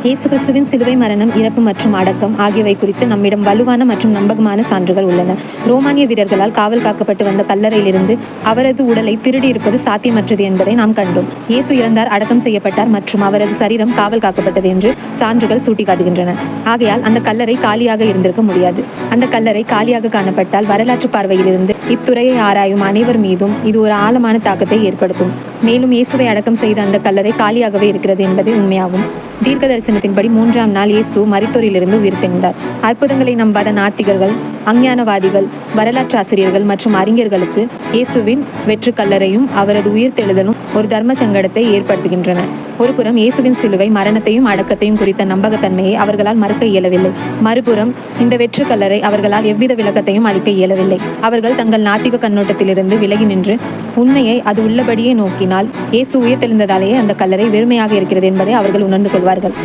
இயேசு கிறிஸ்துவின் சிலுவை மரணம், இறப்பு மற்றும் அடக்கம் ஆகியவை குறித்து நம்மிடம் வலுவான மற்றும் நம்பகமான சான்றுகள் உள்ளன. ரோமானிய வீரர்களால் காவல் காக்கப்பட்டு வந்த கல்லறையிலிருந்து அவரது உடலை திருடியிருப்பது சாத்தியமற்றது என்பதை நாம் கண்டோம். இயேசு இறந்தார், அடக்கம் செய்யப்பட்டார் மற்றும் அவரது சரீரம் காவல் காக்கப்பட்டது என்று சான்றுகள் சுட்டிக்காட்டுகின்றன. ஆகையால் அந்த கல்லறை காலியாக இருந்திருக்க முடியாது. அந்த கல்லறை காலியாக காணப்பட்டால் வரலாற்று பார்வையிலிருந்து இத்துறையை ஆராயும் அனைவர் மீதும் இது ஒரு ஆழமான தாக்கத்தை ஏற்படுத்தும். மேலும் இயேசுவை அடக்கம் செய்த அந்த கல்லறை காலியாகவே இருக்கிறது என்பதே உண்மையாகும். தீர்க்க தரிசனத்தின்படி 3ஆம் நாள் இயேசு மரித்தோரிலிருந்து உயிர்த்தெழுந்தார். அற்புதங்களை நம்பாத நாத்திகர்கள், அஞ்ஞானவாதிகள், வரலாற்று ஆசிரியர்கள் மற்றும் அறிஞர்களுக்கு இயேசுவின் வெற்று கல்லறையும் அவரது உயிர்த்தெழுதலும் ஒரு தர்ம சங்கடத்தை ஏற்படுத்துகின்றன. ஒருபுறம் இயேசுவின் சிலுவை மரணத்தையும் அடக்கத்தையும் குறித்த நம்பகத்தன்மையை அவர்களால் மறுக்க இயலவில்லை. மறுபுறம் இந்த வெற்று கல்லறை அவர்களால் எவ்வித விளக்கத்தையும் அளிக்க இயலவில்லை. அவர்கள் தங்கள் நாத்திக கண்ணோட்டத்திலிருந்து விலகி நின்று உண்மையை அது உள்ளபடியே நோக்கினால் இயேசு உயிர்த்தெழுந்ததாலேயே அந்த கல்லறை வெறுமையாக இருக்கிறது என்பதை அவர்கள் உணர்ந்து கொள்வார்கள்.